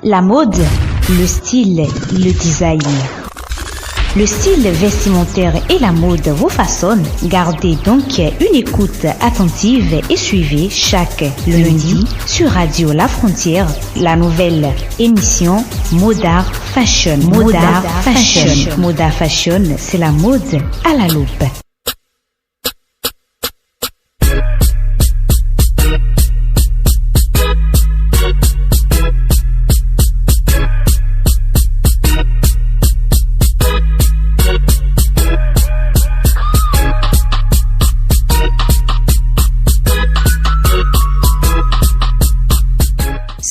La mode, le style, le design. Le style vestimentaire et la mode vous façonnent. Gardez donc une écoute attentive et suivez chaque lundi sur Radio La Frontière la nouvelle émission Modar Fashion. Modar Fashion. Modar Fashion, c'est la mode à la loupe.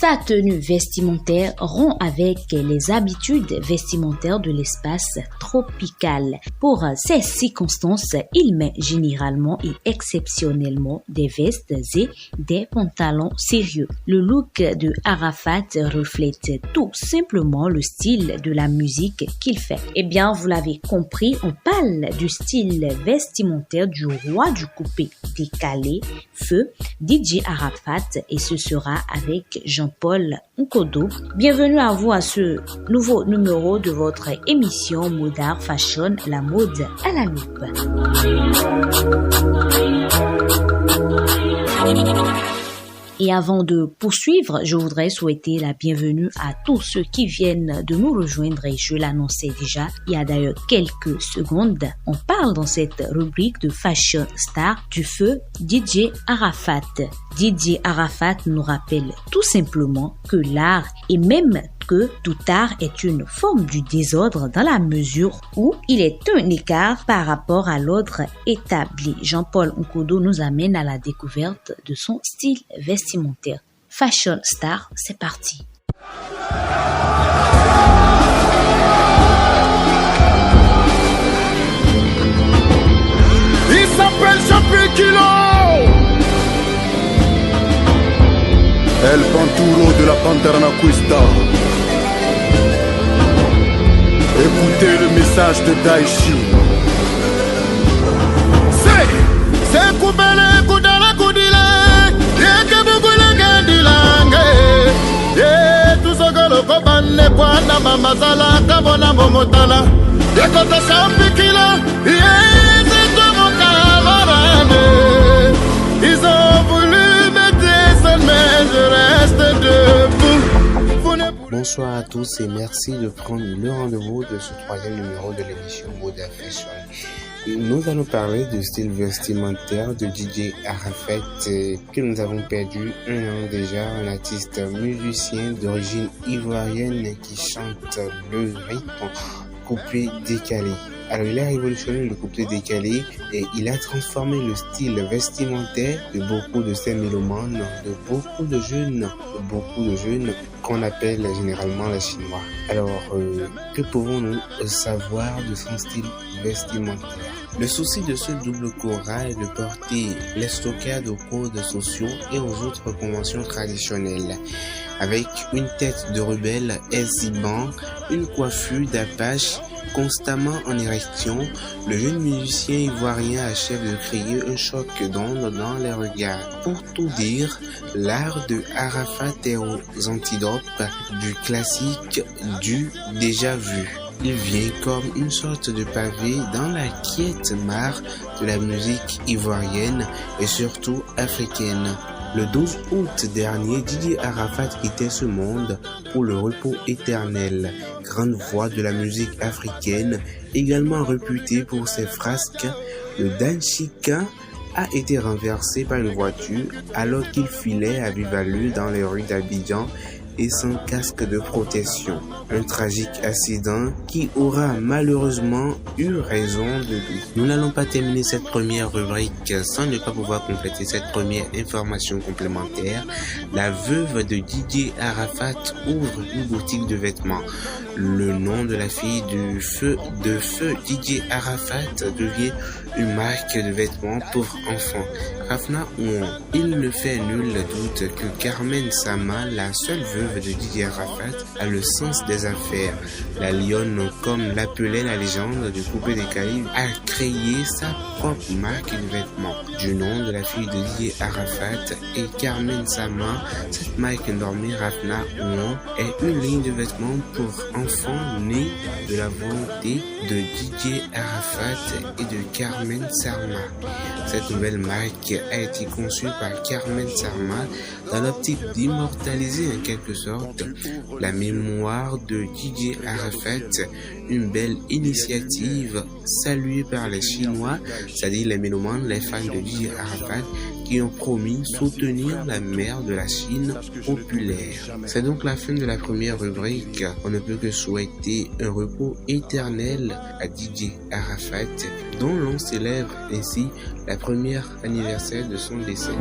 Sa tenue vestimentaire rompt avec les habitudes vestimentaires de l'espace tropical. Pour ces circonstances, il met généralement et exceptionnellement des vestes et des pantalons sérieux. Le look de Arafat reflète tout simplement le style de la musique qu'il fait. Eh bien, vous l'avez compris, on parle du style vestimentaire du roi du coupé décalé, feu DJ Arafat, et ce sera avec Jean-Paul Nkodo. Bienvenue à vous à ce nouveau numéro de votre émission Modar Fashion, la mode à la loupe. Et avant de poursuivre, je voudrais souhaiter la bienvenue à tous ceux qui viennent de nous rejoindre, et je l'annonçais déjà il y a d'ailleurs quelques secondes. On parle dans cette rubrique de Fashion Star du feu DJ Arafat. DJ Arafat nous rappelle tout simplement que l'art, et même que tout art, est une forme du désordre dans la mesure où il est un écart par rapport à l'ordre établi. Jean-Paul Nkodo nous amène à la découverte de son style vestimentaire. Fashion Star, c'est parti. Il s'appelle Jean-Pierre Kilo. El Panturo de la Panternacquista. Écoutez le message de Daichi. C'est Koubele Koudala Koudile. Yeke Bougoule Gandilange. Ye tout ce que le Kobane Kwana Mamazala Kabona Momotala. Yekota Champikila. Ye c'est tout mon camarade. Ils ont voulu me descendre, mais je reste debout. Bonsoir à tous et merci de prendre le rendez-vous de ce troisième numéro de l'émission Modar Fashion. Nous allons parler du style vestimentaire de DJ Arafat que nous avons perdu un an déjà, un artiste musicien d'origine ivoirienne qui chante le rythme coupé décalé. Alors il a révolutionné le couplet décalé et il a transformé le style vestimentaire de beaucoup de ces mélomanes, de beaucoup de jeunes qu'on appelle généralement les Chinois. Alors que pouvons-nous savoir de son style vestimentaire? Le souci de ce double Cora est de porter l'estocade aux codes sociaux et aux autres conventions traditionnelles. Avec une tête de rebelle exhibant une coiffure d'apache constamment en érection, le jeune musicien ivoirien achève de créer un choc d'ondes dans les regards. Pour tout dire, l'art de Arafat est aux antidopes du classique, du déjà vu. Il vient comme une sorte de pavé dans la quiète mare de la musique ivoirienne et surtout africaine. Le 12 août dernier, Didier Arafat quittait ce monde pour le repos éternel. Grande voix de la musique africaine, également réputé pour ses frasques, le Danchika a été renversé par une voiture alors qu'il filait à vive allure dans les rues d'Abidjan et sans casque de protection. Un tragique accident qui aura malheureusement eu raison de lui. Nous n'allons pas terminer cette première rubrique sans ne pas pouvoir compléter cette première information complémentaire. La veuve de Didier Arafat ouvre une boutique de vêtements. Le nom de la fille du feu Didier Arafat devient une marque de vêtements pour enfants. Rafna Ouan. Il ne fait nul doute que Carmen Sama, la seule veuve élève de Didier Arafat, a le sens des affaires. La lionne, comme l'appelait la légende du coupé décalé, a créé sa propre marque de vêtements. Du nom de la fille de Didier Arafat et Carmen Sama, cette marque normée Rafna Ouan est une ligne de vêtements pour enfants nés de la volonté de Didier Arafat et de Carmen Sarma. Cette nouvelle marque a été conçue par Carmen Sarma dans l'optique d'immortaliser en quelque sorte la mémoire de Didier Arafat, une belle initiative saluée par les Chinois, c'est-à-dire les mélomanes, les fans de Didier Arafat, qui ont promis soutenir la mère de la Chine populaire. C'est donc la fin de la première rubrique. On ne peut que souhaiter un repos éternel à Didier Arafat, dont l'on célèbre ainsi la première anniversaire de son décès.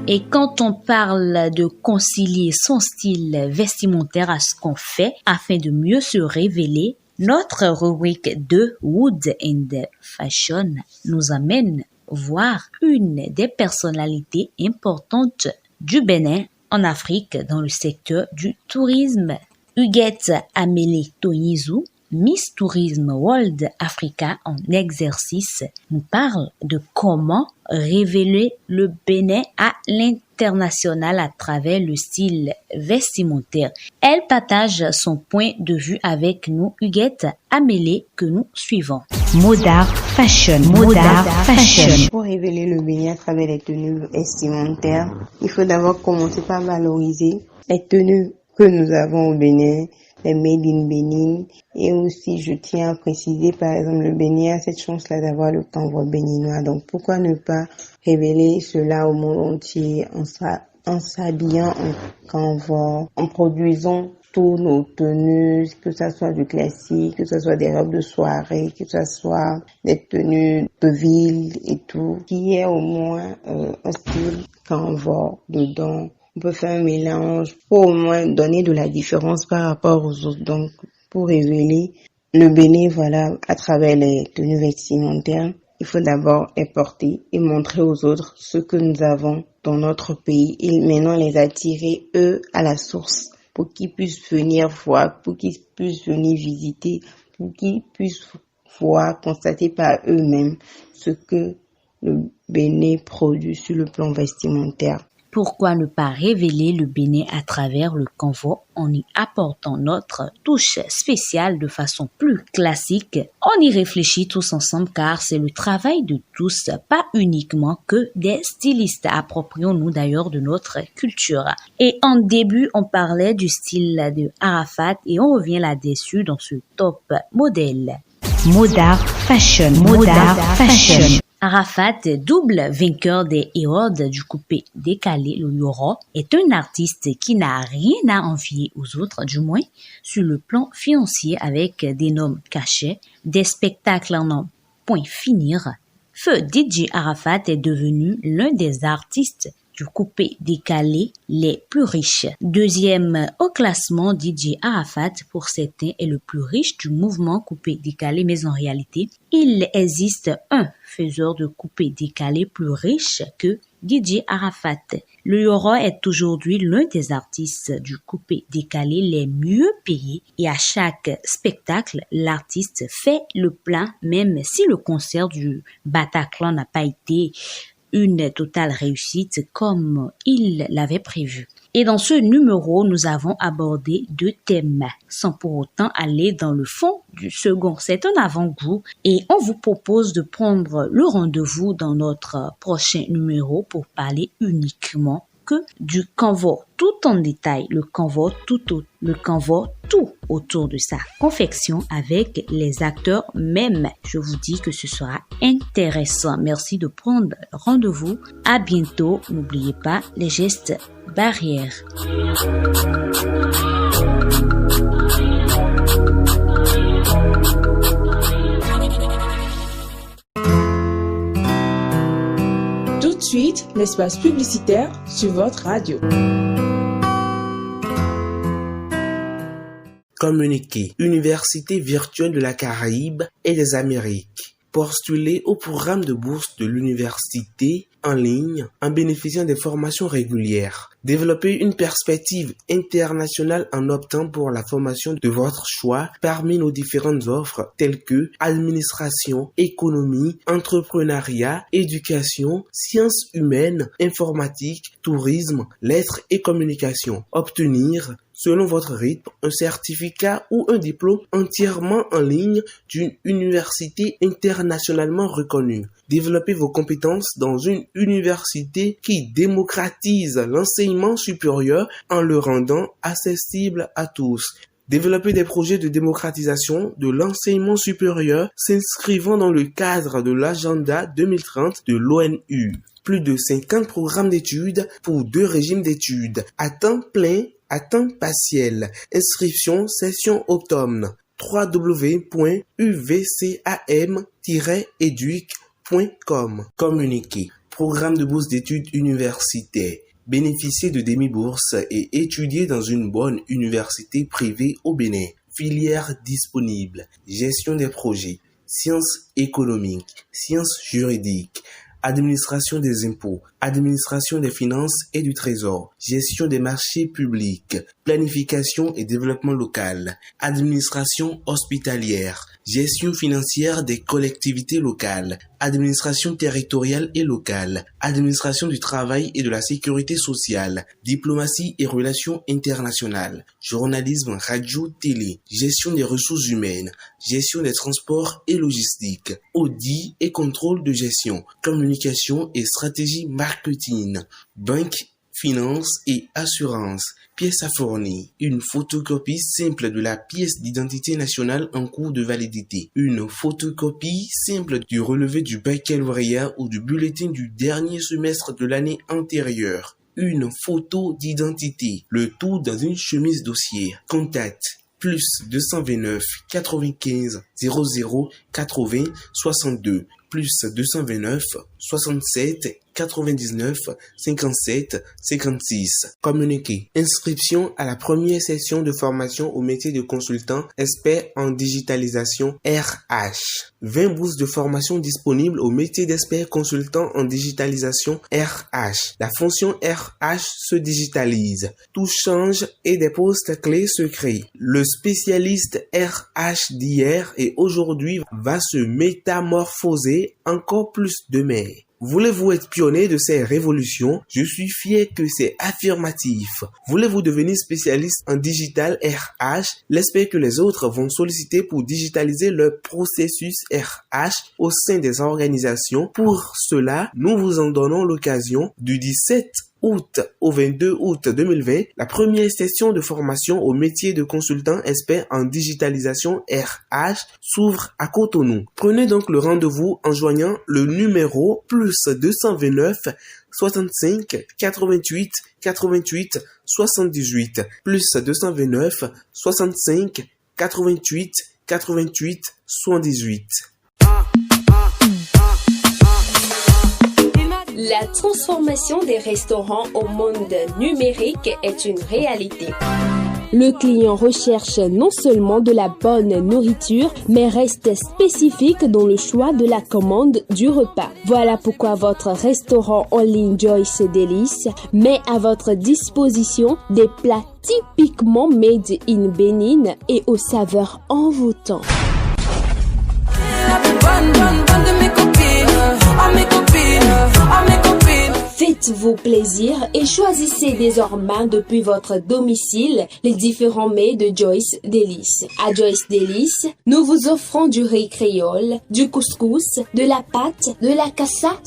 Et quand on parle de concilier son style vestimentaire à ce qu'on fait afin de mieux se révéler, notre rubrique de Wood and Fashion nous amène voir une des personnalités importantes du Bénin en Afrique dans le secteur du tourisme. Huguette Amélie Tonyizou, Miss Tourisme World Africa en exercice, nous parle de comment révéler le Bénin à l'international à travers le style vestimentaire. Elle partage son point de vue avec nous, Huguette Amélie, que nous suivons. Modar Fashion. Pour révéler le Bénin à travers les tenues vestimentaires, il faut d'abord commencer par valoriser les tenues que nous avons au Bénin, les Made in Bénin. Et aussi, je tiens à préciser, par exemple, le Bénin a cette chance-là d'avoir le canevas béninois. Donc, pourquoi ne pas révéler cela au monde entier en s'habillant en canevas, en produisant tous nos tenues, que ce soit du classique, que ce soit des robes de soirée, que ce soit des tenues de ville et tout, qui est au moins un style canevas dedans. On peut faire un mélange pour au moins donner de la différence par rapport aux autres. Donc, pour révéler le Bénin, voilà, à travers les tenues vestimentaires, il faut d'abord les porter et montrer aux autres ce que nous avons dans notre pays et maintenant les attirer, eux, à la source pour qu'ils puissent venir voir, pour qu'ils puissent venir visiter, pour qu'ils puissent voir, constater par eux-mêmes ce que le Bénin produit sur le plan vestimentaire. Pourquoi ne pas révéler le Bénin à travers le canevas en y apportant notre touche spéciale de façon plus classique? On y réfléchit tous ensemble car c'est le travail de tous, pas uniquement que des stylistes. Approprions-nous d'ailleurs de notre culture. Et en début, on parlait du style de Arafat et on revient là-dessus dans ce top modèle. Modar Fashion. Arafat, double vainqueur des Awards du coupé décalé, le Yoro, est un artiste qui n'a rien à envier aux autres, du moins sur le plan financier, avec des noms cachés, des spectacles en un point finir. Feu DJ Arafat est devenu l'un des artistes du coupé décalé les plus riches. Deuxième au classement, DJ Arafat, pour certains, est le plus riche du mouvement coupé décalé, mais en réalité, il existe un faiseur de coupé décalé plus riche que DJ Arafat. Le Yoro est aujourd'hui l'un des artistes du coupé décalé les mieux payés et à chaque spectacle, l'artiste fait le plein même si le concert du Bataclan n'a pas été une totale réussite comme il l'avait prévu. Et dans ce numéro, nous avons abordé 2 thèmes, sans pour autant aller dans le fond du second. C'est un avant-goût et on vous propose de prendre le rendez-vous dans notre prochain numéro pour parler uniquement que du canevas tout en détail, le canevas tout autour de sa confection avec les acteurs même. Je vous dis que ce sera intéressant. Merci de prendre rendez-vous. À bientôt. N'oubliez pas les gestes barrières. Tout de suite, l'espace publicitaire sur votre radio. Communiqué. Université virtuelle de la Caraïbe et des Amériques. Postulez au programme de bourse de l'université en ligne en bénéficiant des formations régulières. Développer une perspective internationale en optant pour la formation de votre choix parmi nos différentes offres telles que administration, économie, entrepreneuriat, éducation, sciences humaines, informatique, tourisme, lettres et communication. Obtenir, selon votre rythme, un certificat ou un diplôme entièrement en ligne d'une université internationalement reconnue. Développez vos compétences dans une université qui démocratise l'enseignement supérieur en le rendant accessible à tous. Développer des projets de démocratisation de l'enseignement supérieur s'inscrivant dans le cadre de l'agenda 2030 de l'ONU. Plus de 50 programmes d'études pour 2 régimes d'études, à temps plein, à temps partiel. Inscription session automne. www.uvcam-educ.com. Communiquer. Programme de bourse d'études universitaires. Bénéficier de demi-bourse et étudier dans une bonne université privée au Bénin. Filières disponibles. Gestion des projets. Sciences économiques. Sciences juridiques. Administration des impôts, administration des finances et du trésor, gestion des marchés publics, planification et développement local, administration hospitalière, gestion financière des collectivités locales, administration territoriale et locale, administration du travail et de la sécurité sociale, diplomatie et relations internationales, journalisme, radio, télé, gestion des ressources humaines, gestion des transports et logistique, audit et contrôle de gestion, communication et stratégie marketing, banque, finance et assurance. Pièce à fournir. Une photocopie simple de la pièce d'identité nationale en cours de validité. Une photocopie simple du relevé du baccalauréat ou du bulletin du dernier semestre de l'année antérieure. Une photo d'identité. Le tout dans une chemise dossier. Contact. Plus 229 95 00 80 62. Plus 229 67 99 57 56. Communiquer. Inscription à la première session de formation au métier de consultant expert en digitalisation RH. 20 bourses de formation disponibles au métier d'expert consultant en digitalisation RH. La fonction RH se digitalise. Tout change et des postes clés se créent. Le spécialiste RH d'hier et aujourd'hui va se métamorphoser encore plus demain. Voulez-vous être pionnier de ces révolutions? Je suis fier que c'est affirmatif. Voulez-vous devenir spécialiste en digital RH? J'espère que les autres vont solliciter pour digitaliser leur processus RH au sein des organisations. Pour cela, nous vous en donnons l'occasion du 17 août au 22 août 2020, la première session de formation au métier de consultant expert en digitalisation RH s'ouvre à Cotonou. Prenez donc le rendez-vous en joignant le numéro plus 229 65 88 88 78 plus 229 65 88 88 78. La transformation des restaurants au monde numérique est une réalité. Le client recherche non seulement de la bonne nourriture, mais reste spécifique dans le choix de la commande du repas. Voilà pourquoi votre restaurant en ligne Joyce Delice met à votre disposition des plats typiquement made in Bénin et aux saveurs envoûtantes. Faites-vous plaisir et choisissez désormais depuis votre domicile les différents mets de Joyce Delice. À Joyce Delice, nous vous offrons du riz créole, du couscous, de la pâte, de la cassa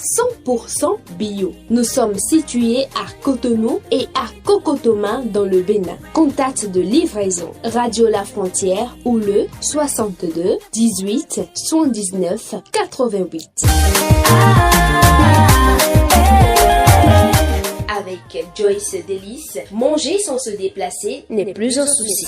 100% bio. Nous sommes situés à Cotonou et à Cocotoma dans le Bénin. Contact de livraison Radio La Frontière ou le 62 18 79 88. Avec Joyce Delice, manger sans se déplacer n'est plus un souci.